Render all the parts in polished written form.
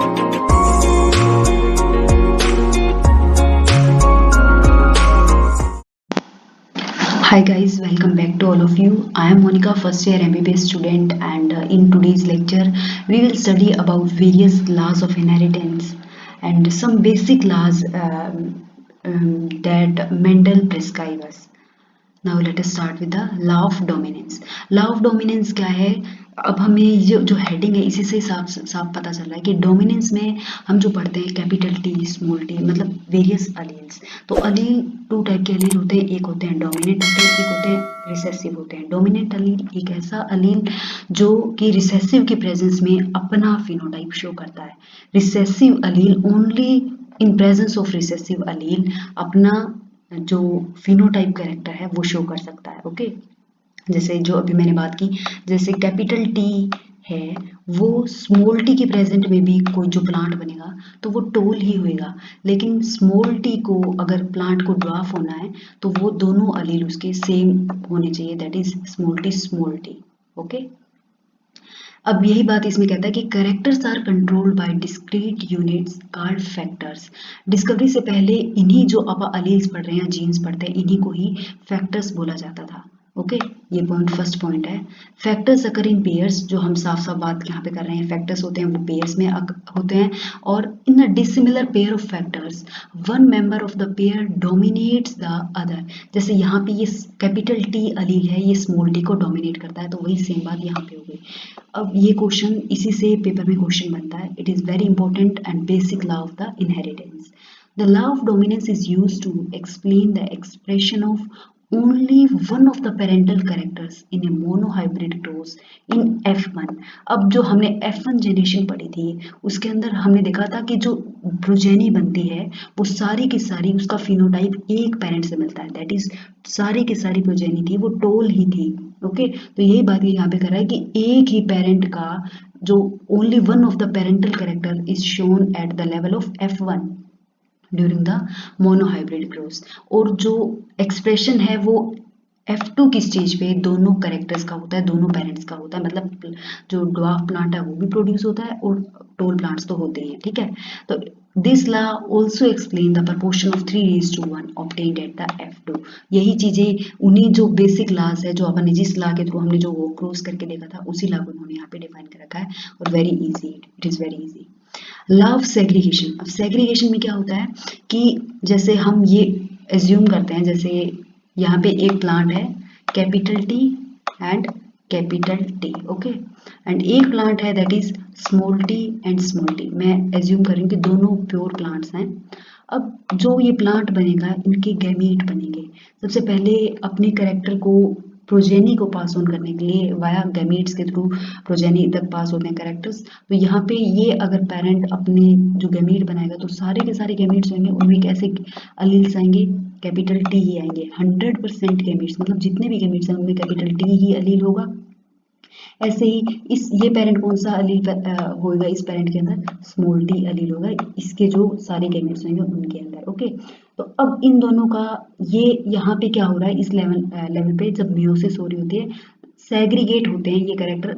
Hi guys, welcome back to all of you. I am Monica, first year MBBS student, and in today's lecture we will study about various laws of inheritance and some basic laws that Mendel prescribed us. Now let us start with the law of dominance. Law of dominance क्या है? अब हमें जो heading है इसी से साफ साफ पता चल रहा है कि डोमिनेंस में हम जो पढ़ते हैं कैपिटल टी स्मॉल टी मतलब वेरियस अलील्स। तो अलील टू टाइप के अलील होते हैं, एक होते हैं डोमिनेंट होते हैं, एक होते हैं रिसेसिव होते हैं। डोमिनेंट अलील एक ऐसा अलील जो कि रिसेसिव की प्रेजेंस में अपना फिनोटाइप शो करता है। Recessive Aleel only in presence of recessive अलील अपना जो फिनोटाइप कैरेक्टर है वो शो कर सकता है। ओके, जैसे जो अभी मैंने बात की, जैसे कैपिटल टी है वो स्मॉल टी के प्रेजेंट में भी कोई जो प्लांट बनेगा तो वो टोल ही होएगा, लेकिन स्मॉल टी को अगर प्लांट को ड्वार्फ होना है तो वो दोनों अलील उसके सेम होने चाहिए, that is small T small T. Okay, अब यही बात इसमें कहता है कि characters are controlled by discrete units called factors. Discovery से पहले इन्हीं जो अब अलील्स पढ़ रहे हैं, जीन्स पढ़ते हैं, इन्हीं को ही फैक्टर्स बोला जाता था। ओके, ये पॉइंट फर्स्ट पॉइंट है। फैक्टर्स अकर इन पेयर्स, जो हम साफ साफ बात यहाँ पे कर रहे हैं, फैक्टर्स होते हैं वो पेयर्स में होते हैं, और in a dissimilar pair of factors one member of the pair dominates the other. जैसे यहाँ पे ये कैपिटल टी अलील है, ये स्मॉल टी को डोमिनेट करता है, तो वही सेम बात यहाँ पे हो गई। अब ये क्वेश्चन इसी से पेपर में क्वेश्चन बनता है। It is very important and basic law of the inheritance. The law of dominance is used to explain the expression of only one of the parental characters in a monohybrid cross in F1। अब जो हमने F1 generation पढ़ी थी उसके अंदर हमने देखा था कि जो प्रोजेनी बनती है वो सारी की सारी उसका फिनोटाइप एक पेरेंट से मिलता है, दैट इज सारी की सारी प्रोजेनी थी वो टोल ही थी। ओके, तो यही बात ये यहाँ पे कर रहा है कि एक ही पेरेंट का जो only one of the parental character is shown at the level of F1 during the monohybrid growth, और जो एक्सप्रेशन है वो F2 की स्टेज पे दोनों कैरेक्टर्स का होता है, दोनों पेरेंट्स का होता है, मतलब जो ड्वार्फ प्लांट है वो भी प्रोड्यूस होता है और टोल प्लांट्स तो होते ही हैं। ठीक है, तो this law also explain the proportion of 3:1 obtained at the F2। यही चीजें उन्हीं जो बेसिक लॉज है जो अपन जिस लॉ के थ्रू हमने जो वो क्रॉस करके देखा था उसी लॉ को उन्होंने यहाँ पे डिफाइन कर रखा है, और very easy, it is very easy. Law of segregation. अब सेग्रीगेशन में क्या होता है कि जैसे हम ये एज्यूम करते हैं, जैसे यहाँ पे एक प्लांट है capital T and capital T, okay, and एक प्लांट है that is small T and small T. मैं एज्यूम कर रही हूँ कि दोनों प्योर प्लांट्स हैं। अब जो ये प्लांट बनेगा इनके गैमीट बनेंगे। सबसे पहले अपने कैरेक्टर को प्रोजेनी को पास ऑन करने के लिए वाया गैमीट्स के थ्रू प्रोजेनी तक पास होते हैं कैरेक्टर्स। तो यहाँ पे ये अगर पेरेंट अपने जो गैमीट बनाएगा तो सारे के सारे गैमीट्स होंगे, उनमें कैसे अलील्स आएंगे, कैपिटल टी ही आएंगे। 100% गैमीट्स मतलब जितने भी गैमीट्स हैं उनमें कैपिटल टी ही अलील होगा। ऐसे ही इस ये पेरेंट कौन सा अलील होगा, इस पेरेंट के अंदर स्मॉल टी अलील होगा, इसके जो सारे गैमेट्स होंगे उनके अंदर। ओके, तो अब इन दोनों का ये यहाँ पे क्या हो रहा है, इस लेवल पे जब मियोसिस हो रही होती है सेग्रीगेट होते हैं ये कैरेक्टर।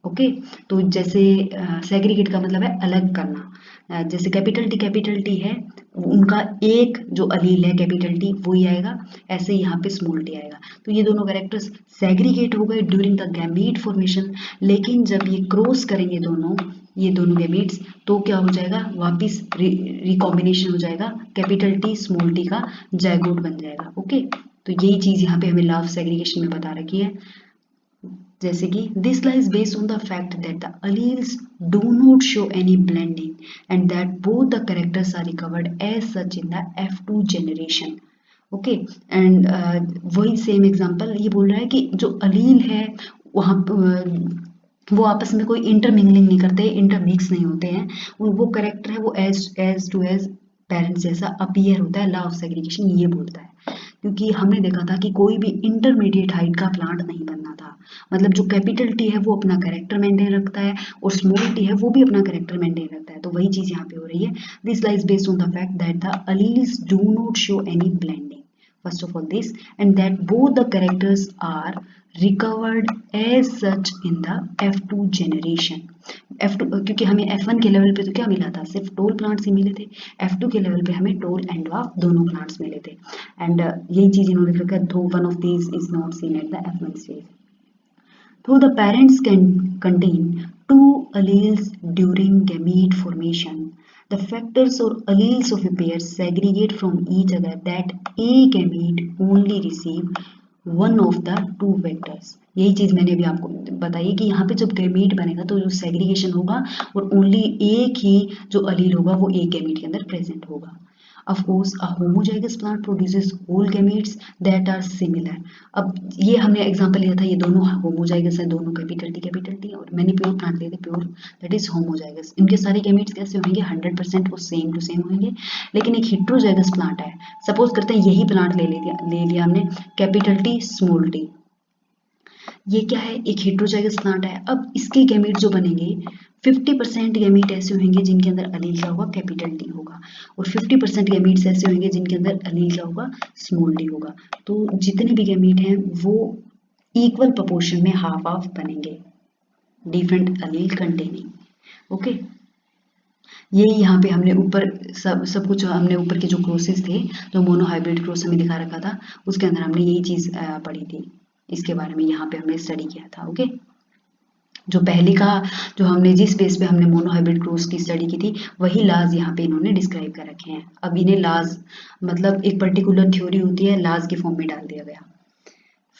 ओके, तो जैसे सेग्रीगेट का मतलब है अलग करना। जैसे कैपिटल टी है उनका एक जो अलील है कैपिटल टी वो ही आएगा, ऐसे यहाँ पे स्मॉल टी आएगा। तो ये दोनों कैरेक्टर्स सेग्रीगेट हो गए ड्यूरिंग द गैमीट फॉर्मेशन, लेकिन जब ये क्रॉस करेंगे ये दोनों गैमीट्स तो क्या हो जाएगा, वापिस रिकॉम्बिनेशन हो जाएगा, कैपिटल टी स्मॉल टी का जाइगोट बन जाएगा। ओके, तो यही चीज यहाँ पे हमें लॉ ऑफ सेग्रीगेशन में बता रखी है। जैसे कि this law is based on the fact that the alleles do not show any blending and that both the characters are recovered as such in the F2 generation. Okay, and वही same example ये बोल रहा है कि जो अलील है वहाँ वो आपस में कोई इंटरमिंगलिंग नहीं करते, इंटरमिक्स नहीं होते हैं, वो कैरेक्टर है वो एज टू एज पेरेंट्स जैसा अपीयर होता है। लॉ ऑफ सेग्रीगेशन ये बोलता है, क्योंकि हमने देखा था कि कोई भी इंटरमीडिएट हाइट का प्लांट नहीं बनना था। मतलब जो कैपिटल टी है वो अपना कैरेक्टर मेंटेन रखता है और स्मॉल टी है वो भी अपना कैरेक्टर मेंटेन रखता है, तो वही चीज यहाँ पे हो रही है। This law is based on the fact that the alleles do not show any blending, first of all this, and that both the characters are recovered as such in the F2 generation। F2 क्योंकि हमें F1 के level पे तो क्या मिला था, सिर्फ toll plants ही मिले थे। F2 के लेवल पे हमें टोल एंड ड्वार्फ दोनों प्लांट्स मिले थे। एंड यही चीज इन्होंने लिखा है, though one of these is not seen at the F1 stage. Though the parents can contain two alleles during gamete formation, the factors or alleles of a pair segregate from each other that a gamete only receive one of the two vectors. यही चीज मैंने अभी आपको बताई कि यहाँ पे जब गैमीट बनेगा तो जो सेग्रीगेशन होगा और ओनली एक ही जो अलील होगा वो एक गैमीट के अंदर प्रेजेंट होगा। Of course, a homozygous plant produces whole gametes that are similar. अब ये हमने एग्जांपल लिया था, ये दोनों होमोजाइगस है, दोनों कैपिटल टी, और मैंने प्योर प्लांट लिए थे, प्योर दैट इज होमोजाइगस। इनके सारे गैमेट्स कैसे होंगे, 100% वो सेम टू सेम होंगे। लेकिन एक हेट्रोजाइगस प्लांट है, सपोज करते हैं यही प्लांट ले लिया हमने, कैपिटल टी स्मॉल टी, ये क्या है, एक हेट्रोजाइगस प्लांट है। अब इसके गैमेट जो बनेंगे, 50% गैमेट ऐसे होंगे जिनके अंदर अलील क्या होगा, कैपिटल टी होगा, और 50% गैमेट्स ऐसे होंगे जिनके अंदर अलील क्या होगा, स्मॉल डी होगा। तो जितने भी गैमेट हैं वो इक्वल प्रोपोर्शन में हाफ हाफ बनेंगे, डिफरेंट अलील कंटेनिंग। ओके, ये यहाँ पे हमने ऊपर सब कुछ हमने ऊपर के जो क्रोसेस थे, जो मोनोहाइब्रिड क्रोस हमें दिखा रखा था, उसके अंदर हमने यही चीज पढ़ी थी, इसके बारे में यहाँ पे हमने स्टडी किया था। ओके, जो पहले का जो हमने जिस बेस पे हमने मोनोहाइब्रिड क्रोस की स्टडी की थी, वही लाज यहाँ पे इन्होंने डिस्क्राइब कर रखे हैं। अब इन्हें लाज मतलब एक पर्टिकुलर थ्योरी होती है, लाज के फॉर्म में डाल दिया गया।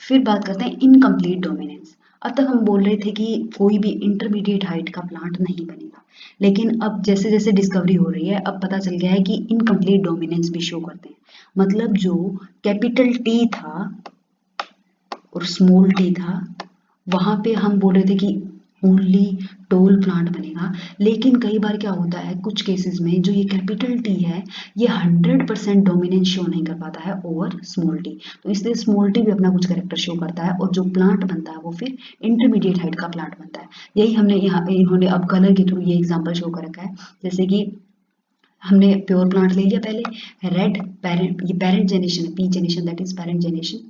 फिर बात करते हैं इनकम्प्लीट डोमिनेंस। अब तक हम बोल रहे थे कि कोई भी इंटरमीडिएट हाइट का प्लांट नहीं बनेगा, लेकिन अब जैसे जैसे डिस्कवरी हो रही है, अब पता चल गया है कि इनकम्प्लीट डोमिनेंस भी शो करते हैं। मतलब जो कैपिटल टी था और स्मॉल टी था, वहां पे हम बोल रहे थे कि ओनली टोल प्लांट बनेगा। लेकिन कई बार क्या होता है, कुछ केसेस में जो ये कैपिटल टी है, ये 100% डोमिनेंस शो नहीं कर पाता है ओवर स्मॉल टी, तो इसलिए स्मॉल टी भी अपना कुछ कैरेक्टर शो करता है, और जो प्लांट बनता है वो फिर इंटरमीडिएट हाइट का प्लांट बनता है। यही हमने यहाँ इन्होंने अब कलर के थ्रू ये एग्जाम्पल शो कर रखा है। जैसे कि हमने प्योर प्लांट ले लिया पहले, रेड पेरेंट, ये पेरेंट जेनेशन है, P generation that is parent generation.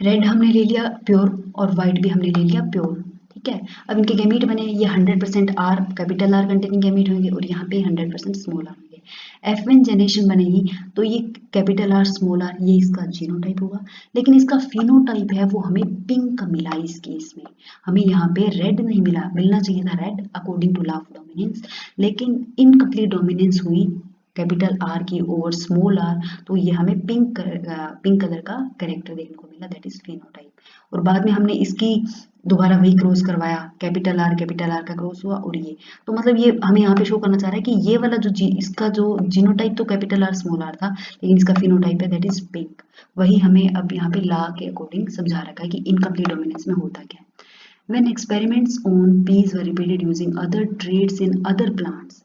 Red हमने ले लिया प्योर, और व्हाइट भी हमने ले लिया प्योर, ठीक है। अब इनके गैमीट बने, ये 100% R, capital R containing gamete होंगे, और यहाँ पे 100% स्मॉल आर होंगे। F1 जेनेशन बनेगी तो ये कैपिटल आर स्मॉल आर, ये इसका जीनोटाइप होगा। लेकिन इसका फिनोटाइप है वो हमें पिंक मिला इस केस में, हमें यहाँ पे रेड नहीं मिला, मिलना चाहिए था red according to law of dominance, लेकिन इनकम्प्लीट डोमिनेंस हुई कैपिटल आर की ओवर स्मॉल आर, तो ये हमें पिंक कलर का कैरेक्टर देखने को मिला, दैट इज फिनोटाइप। और बाद में हमने इसकी दोबारा वही क्रॉस करवाया, कैपिटल आर का क्रॉस हुआ, और ये तो मतलब ये हमें यहाँ पे शो करना चाह रहा है कि ये वाला जो इसका जो जीनोटाइप तो कैपिटल आर स्मॉल आर था, लेकिन इसका फिनोटाइप है दैट इज पिंक। वही हमें अब यहाँ पे लॉ के अकॉर्डिंग समझा रखा है कि इनकम्प्लीट डोमिनेंस में होता क्या है। When experiments on peas were repeated using other traits in other plants,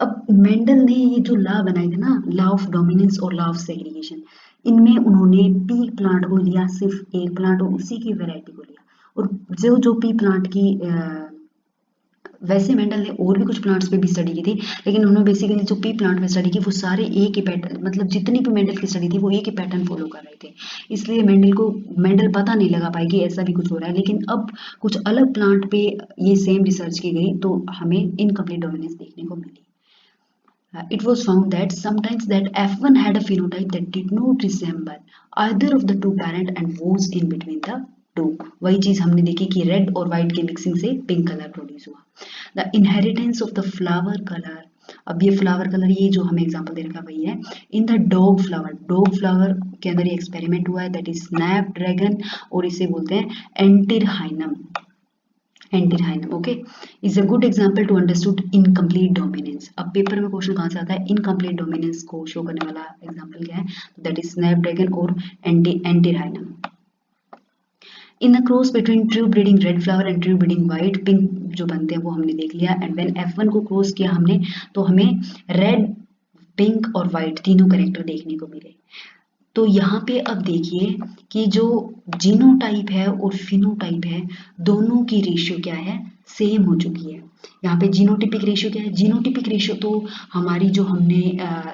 अब मेंडल ने ये जो लॉ बनाए थे ना, लॉ ऑफ डोमिनेंस और लॉ ऑफ सेग्रीगेशन, इनमें उन्होंने पी प्लांट को लिया, सिर्फ एक प्लांट और उसी की वैरायटी को लिया, और जो जो पी प्लांट की वैसे मेंडल ने और भी कुछ प्लांट्स पे भी स्टडी की थी, लेकिन उन्होंने बेसिकली जो पी प्लांट में स्टडी की वो सारे एक ही पैटर्न, मतलब जितनी भी मेंडल की स्टडी थी वो एक ही पैटर्न फॉलो कर रहे थे, इसलिए मेंडल पता नहीं लगा पाए कि ऐसा भी कुछ हो रहा है। लेकिन अब कुछ अलग प्लांट पे ये सेम रिसर्च की गई तो हमें इनकम्प्लीट डोमिनेंस देखने को मिली। It was found that sometimes that F1 had a phenotype that did not resemble either of the two parent and was in between the two. वही चीज हमने देखी कि रेड और व्हाइट के मिक्सिंग से पिंक कलर प्रोड्यूस हुआ। The inheritance of the flower color, अब ये फ्लावर कलर, ये जो हमें एग्जांपल दे रखा वही है। इन द डॉग फ्लावर के अंदर ये एक्सपेरिमेंट हुआ है, दैट इज स्नैप ड्रैगन, और इसे बोलते हैं antirrhinum. Okay, is a good example to understood incomplete dominance. अब पेपर में क्वेश्चन कहाँ से आता है, इनकम्प्लीट डोमिनेंस को शो करने वाला एग्जांपल क्या है, दैट इज स्नैपड्रैगन और antirrhinum. In the cross between true breeding red flower and true breeding white, pink जो बनते हैं वो हमने देख लिया। एंड व्हेन F1 को क्रॉस किया हमने तो हमें रेड, पिंक और व्हाइट तीनों कैरेक्टर देखने को मिले। तो यहाँ पे अब देखिए कि जो जीनोटाइप है और फिनोटाइप है, दोनों की रेशियो क्या है, सेम हो चुकी है। यहाँ पे जीनोटिपिक रेशियो क्या है? जीनोटिपिक रेशियो तो हमारी जो हमने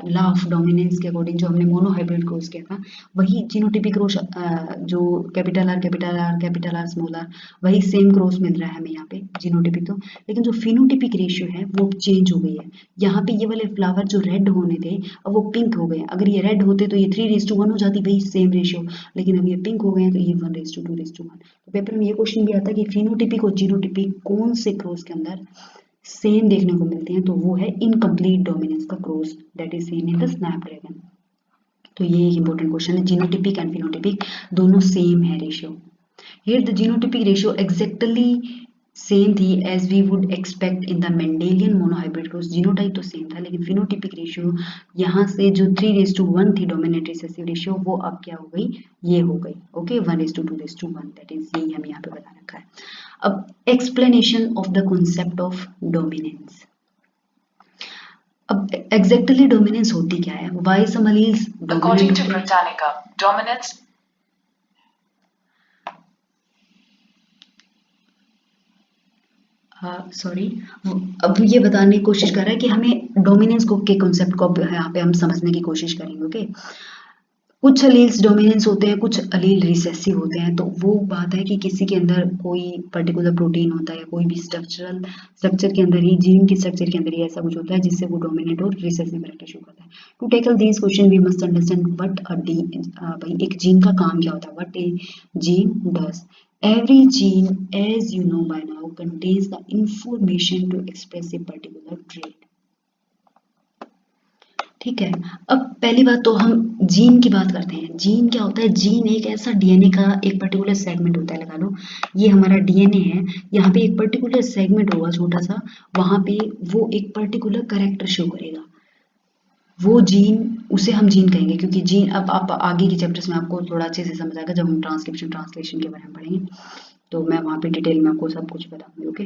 लॉ ऑफ डोमिनेंस के अकॉर्डिंग जो हमने मोनोहाइब्रिड क्रॉस किया था, वही जीनोटिपिक क्रॉस जो कैपिटल आर स्मॉल आर, वही सेम क्रॉस मिल रहा है हमें यहाँ पे जीनोटिपिक तो। लेकिन जो फिनोटिपिक रेशियो है वो चेंज हो गई है। यहाँ पे ये वाले फ्लावर जो रेड होने थे अब वो पिंक हो गए। अगर ये रेड होते तो ये 3:1 हो जाती भाई सेम रेशियो, लेकिन अब ये पिंक हो गए हैं तो ये 1:2:1। तो पेपर में ये क्वेश्चन भी आता है कि फिनोटिपिक और जीनोटिपिक कौन से क्रॉस के अंदर सेम देखने को मिलते हैं, तो वो है इनकम्प्लीट डोमिनेंस का cross that is seen in the snapdragon. तो ये एक इंपॉर्टेंट क्वेश्चन है, जीनोटिपिक एंड फिनोटिपिक दोनों सेम है ratio. Here the genotypic ratio exactly same थी as we would expect in the Mendelian monohybrid cross. Genotype तो same था, लेकिन फिनोटिपिक रेशियो यहाँ से जो 3:1 थी डोमिनेंट रिसेसिव रेशियो, वो अब क्या हो गई, ये हो गई ओके 1:2:1, दैट इज यही हमें यहाँ पे बता रखा है। अब explanation of the concept of dominance. अब एग्जैक्टली डोमिनेंस होती क्या है? Why some alleles According to dominant होते हैं? Britannica, dominance सॉरी, अब ये बताने की कोशिश कर रहा है कि हमें डोमिनेंस को के कॉन्सेप्ट को अब यहाँ पे हम समझने की कोशिश करेंगे ओके। कुछ अलील्स डोमिनेंस होते हैं, कुछ अलील रिसेसिव होते हैं। तो वो बात है कि किसी के अंदर कोई पर्टिकुलर प्रोटीन होता है या कोई भी स्ट्रक्चर के अंदर ही, जीन के स्ट्रक्चर के अंदर ही ऐसा कुछ होता है जिससे वो डोमिनेट और रिसेसिव कैरेक्टर शो करता है। To tackle this question we must understand what भाई एक जीन का काम क्या होता है, what a gene does. Every gene, as you know by now, contains the information to express a particular trait. ठीक है, अब पहली बात तो हम जीन की बात करते हैं। जीन क्या होता है? जीन एक ऐसा डीएनए का एक पर्टिकुलर सेगमेंट होता है, लगा लो ये हमारा डीएनए है, यहाँ पे एक पर्टिकुलर सेगमेंट होगा छोटा सा, वहां पे वो एक पर्टिकुलर कैरेक्टर शो करेगा। वो जीन, उसे हम जीन कहेंगे, क्योंकि जीन अब आप आगे के चैप्टर्स में आपको थोड़ा अच्छे से समझ आएगा जब हम ट्रांसलेशन के बारे में पढ़ेंगे, तो मैं वहाँ पे डिटेल में आपको सब कुछ बताऊंगी okay.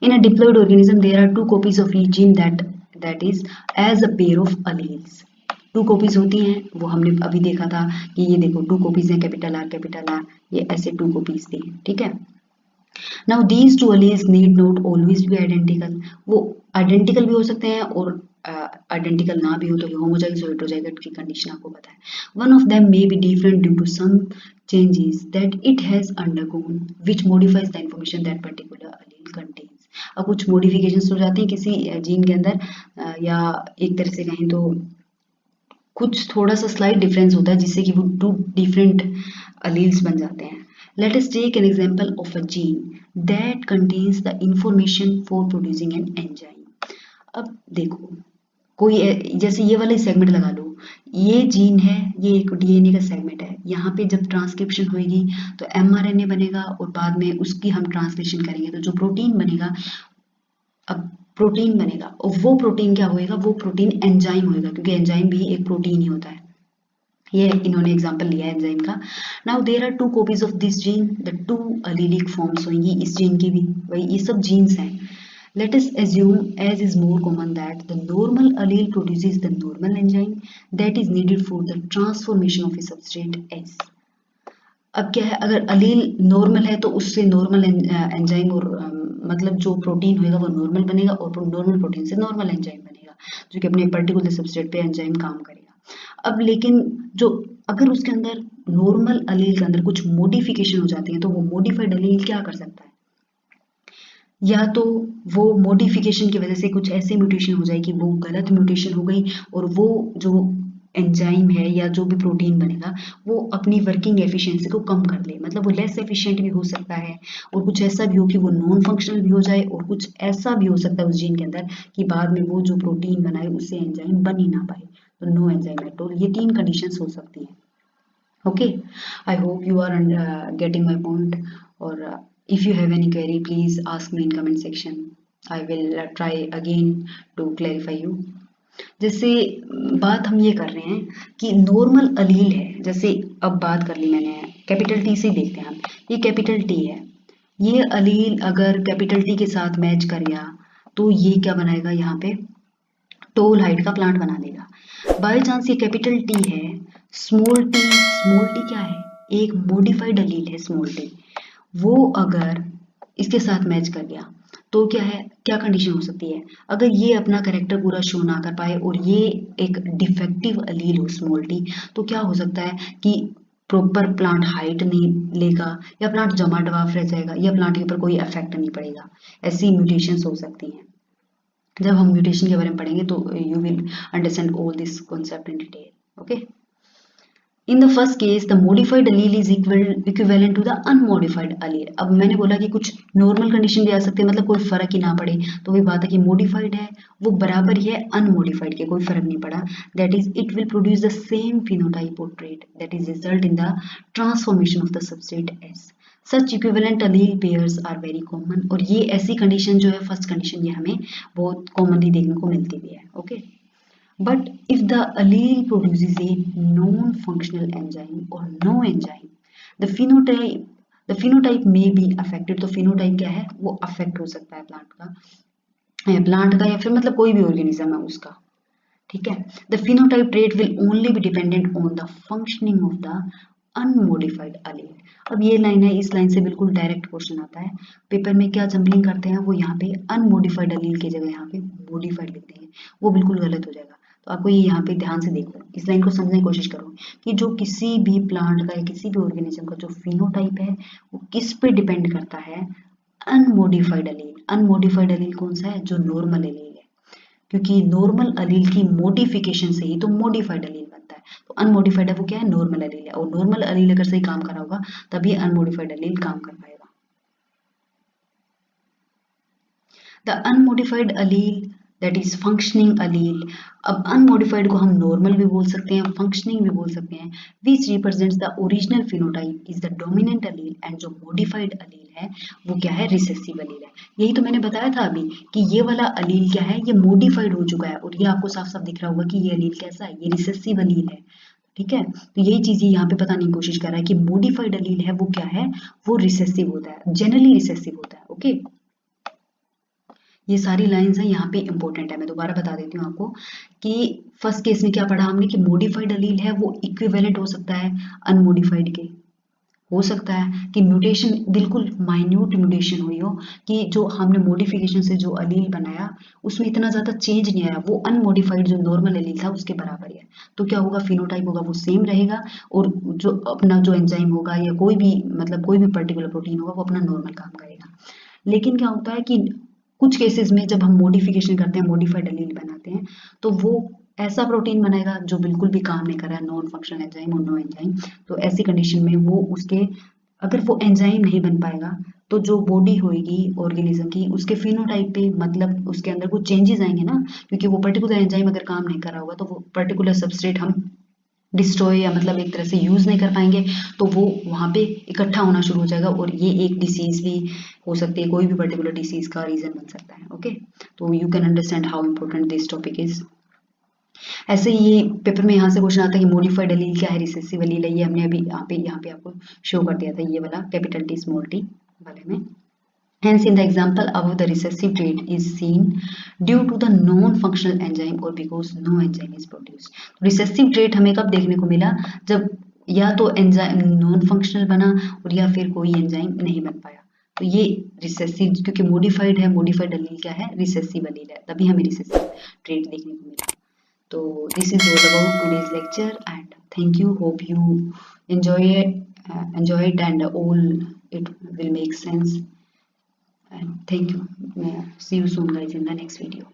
In a diploid organism, there are two copies of each gene that is as a pair of alleles. Two copies होती हैं, वो हमने अभी देखा था कि ये देखो टू कॉपीज हैं, कैपिटल आर, ये ऐसे टू कॉपीज थी, ठीक है। Now these two alleles need not always be identical. वो आइडेंटिकल भी हो सकते हैं और आइडेंटिकल ना भी हो तो होमोजाइगस और हेटेरोजाइगस की कंडीशन आपको पता है। One of them may be different due to some changes that it has undergone which modifies the information that particular allele contains। अब कुछ modifications हो जाती हैं किसी जीन के अंदर, या एक तरह से कहें तो कुछ थोड़ा सा स्लाइट डिफरेंस होता है जिससे कि वो टू डिफरेंट अलील्स बन जाते हैं। Let us take an example of a gene that contains the information for producing an enzyme. अब देखो कोई जैसे ये वाले सेगमेंट लगा लो, ये जीन है, ये एक डीएनए का सेगमेंट है, यहाँ पे जब ट्रांसक्रिप्शन होगी तो एमआरएनए बनेगा और बाद में उसकी हम ट्रांसलेशन करेंगे तो जो प्रोटीन बनेगा, अब प्रोटीन बनेगा और वो प्रोटीन क्या होएगा, वो प्रोटीन एंजाइम होएगा, क्योंकि एंजाइम भी एक प्रोटीन ही होता है। ये इन्होंने एग्जांपल लिया है एंजाइम का। Now there are two copies of this gene, the two allelic forms होंगी इस जीन की भी, वही ये सब जीन्स हैं। Let us assume, as is more common, that the normal allele produces the normal enzyme that is needed for the transformation of a substrate S। अब क्या है, अगर अलील नॉर्मल है तो उससे नॉर्मल एंजाइम और मतलब जो प्रोटीन होएगा वो नॉर्मल बनेगा और नॉर्मल प्रोटीन से नॉर्मल एंजाइम बनेगा जो कि अपने पर्टिकुलर सबस्ट्रेट पे एंजाइम काम करेगा। अब लेकिन जो अगर उसके अंदर नॉर्मल अलील के अंदर कुछ मॉडिफिकेशन हो जाती है तो वो मॉडिफाइड अलील क्या कर सकता है, या तो वो मॉडिफिकेशन की वजह से कुछ ऐसी म्यूटेशन हो जाएगी, वो गलत म्यूटेशन हो गई और वो जो एंजाइम है या जो भी प्रोटीन बनेगा वो अपनी वर्किंग एफिशिएंसी को कम कर ले, मतलब वो लेस एफिशिएंट भी हो सकता है, और कुछ ऐसा भी हो कि वो नॉन फंक्शनल भी हो जाए, और कुछ ऐसा भी हो सकता है उस जीन के अंदर कि बाद में वो जो प्रोटीन बनाए उससे एंजाइम बन ही ना पाए, तो नो एंजाइम एट ऑल। ये 3 कंडीशंस हो सकती हैं okay। I hope you are getting my point, or if you have any query please ask me in comment section, I will try again to clarify you। जैसे बात हम ये कर रहे हैं कि नॉर्मल अलील है, जैसे अब बात कर ली मैंने, कैपिटल टी से देखते हैं हम, ये कैपिटल टी है, ये अलील अगर कैपिटल टी के साथ मैच कर गया तो ये क्या बनाएगा, यहाँ पे टोल हाइट का प्लांट बना देगा। बाय चांस ये कैपिटल टी है, स्मॉल टी क्या है, एक मॉडिफाइड अलील है स्मॉल टी, वो अगर इसके साथ मैच कर गया तो क्या है, क्या कंडीशन हो सकती है, अगर ये अपना करेक्टर पूरा शो ना कर पाए और ये एक डिफेक्टिव अलील हो स्मॉल टी, तो क्या हो सकता है कि प्रॉपर प्लांट हाइट नहीं लेगा, या प्लांट जमा डवाफ रह जाएगा, या प्लांट के ऊपर कोई इफेक्ट नहीं पड़ेगा। ऐसी म्यूटेशंस हो सकती हैं। जब हम म्यूटेशन के बारे में पढ़ेंगे तो you will understand all this concept in detail. Okay, in the first case the modified allele is equivalent to the unmodified allele. अब मैंने बोला कि कुछ नॉर्मल कंडीशन भी आ सकते हैं, मतलब कोई फर्क ही ना पड़े, तो वही बात है कि मॉडिफाइड है वो बराबर ही है अनमॉडिफाइड के, कोई फर्क नहीं पड़ा। That is it will produce the same phenotype और trait that is result in the transformation of the substrate S. Such equivalent allele pairs are very common, और ये ऐसी कंडीशन जो है फर्स्ट कंडीशन, ये हमें बहुत कॉमनली देखने को मिलती भी है। Okay, but if the allele produces a non-functional enzyme or no enzyme, the phenotype may be affected। तो phenotype क्या है, वो affect हो सकता है प्लांट का या फिर मतलब कोई भी ऑर्गेनिज्म है उसका। ठीक है, the phenotype trait will only be dependent on the functioning of the unmodified allele. अब ये लाइन है, इस लाइन से बिल्कुल डायरेक्ट क्वेश्चन आता है पेपर में, क्या जंबलिंग करते हैं वो यहाँ पे अनमोडिफाइड अलील की जगह यहाँ पे मोडिफाइड लिख देंगे, वो बिल्कुल गलत हो जाएगा। तो आपको ये यहाँ पे ध्यान से देखो, इस लाइन को समझने की कोशिश करो कि जो किसी भी प्लांट का या किसी भी ऑर्गेनिज्म का जो फिनोटाइप है वो किस पे डिपेंड करता है, अनमोडिफाइड अलील। अनमोडिफाइड अलील कौन सा है, जो नॉर्मल अलील है, क्योंकि नॉर्मल अलील की मोडिफिकेशन से ही तो मोडिफाइड अलील बनता है। तो अनमोडिफाइड है वो क्या है, नॉर्मल अलील है, और नॉर्मल अलील अगर सही काम कर रहा होगा तभी अनमोडिफाइड अलील काम कर पाएगा। The unmodified allele that is functioning allele. अब अनमोडिफाइड को हम नॉर्मल भी बोल सकते हैं, फंक्शनिंग भी बोल सकते हैं। विच represents the original phenotype is the dominant Aleel, and जो मॉडिफाइड अलील है वो क्या है, रिसेसिव अलील है। यही तो मैंने बताया था अभी कि ये वाला अलील क्या है, ये मॉडिफाइड हो चुका है, और ये आपको साफ साफ दिख रहा होगा कि ये अलील कैसा है, ये रिसेसिव अलील है। ठीक है, तो यही चीज ये यहाँ पे बताने की कोशिश कर रहा है कि मॉडिफाइड अलील है वो क्या है, वो रिसेसिव होता है, जनरली रिसेसिव होता है। ओके, ये सारी लाइंस हैं यहाँ पे इंपॉर्टेंट है, मैं दोबारा बता देती हूँ आपको कि फर्स्ट केस में क्या पढ़ा हमने कि मॉडिफाइड अलील है वो इक्विवेलेंट हो सकता है अनमोडिफाइड के। हो सकता है कि म्यूटेशन बिल्कुल माइन्यूट म्यूटेशन हुई हो, कि जो हमने मॉडिफिकेशन से जो अलील बनाया उसमें इतना ज़्यादा चेंज नहीं आया, वो अनमोडिफाइड जो नॉर्मल अलील था उसके बराबर ही है। तो क्या होगा, फिनोटाइप होगा वो सेम रहेगा, और जो अपना जो एंजाइम होगा या कोई भी मतलब कोई भी पर्टिकुलर प्रोटीन होगा वो अपना नॉर्मल काम करेगा। लेकिन क्या होता है कि कुछ केसेस में जब हम मॉडिफिकेशन करते हैं, मॉडिफाइड अलील बनाते हैं, तो वो ऐसा प्रोटीन बनेगा जो बिल्कुल भी काम नहीं कर रहा है, नॉन फंक्शनल एंजाइम और नो एंजाइम। तो ऐसी कंडीशन में वो उसके, अगर वो एंजाइम नहीं बन पाएगा तो जो बॉडी होगी ऑर्गेनिज्म की उसके फिनोटाइप पे, मतलब उसके अंदर कुछ चेंजेस आएंगे ना, क्योंकि वो पर्टिकुलर एंजाइम अगर काम नहीं कर रहा होगा तो वो पर्टिकुलर सबस्ट्रेट हम डिस्ट्रॉय या मतलब एक तरह से यूज नहीं कर पाएंगे, तो वो वहाँ पे इकट्ठा होना शुरू हो जाएगा, और ये एक डिसीज भी हो सकती है, कोई भी पर्टिकुलर डिसीज का रीजन बन सकता है। ओके, तो you can understand how important this topic is. ऐसे ही ये पेपर में यहाँ से क्वेश्चन आता है कि मॉडिफाइड अलील क्या है, रिसेसिव अलील है, ये हमने अभी यहाँ पे आपको शो कर दिया था, ये वाला कैपिटल टी स्मॉल टी वाले में। Hence, in the example above, the recessive trait is seen due to the non-functional enzyme or because no enzyme is produced. Recessive trait हमें कब देखने को मिला, जब या तो एंजाइम नॉन फंक्शनल बना और या फिर कोई एंजाइम नहीं बन पाया। तो ये रिसेसिव, क्योंकि मॉडिफाइड है, मॉडिफाइड अलील क्या है, रिसेसिव अलील है, तभी हमें रिसेसिव ट्रेट देखने को मिला। तो this is all about today's lecture, and thank you, hope you enjoy it and all it will make sense. And thank you. See you soon guys in the next video.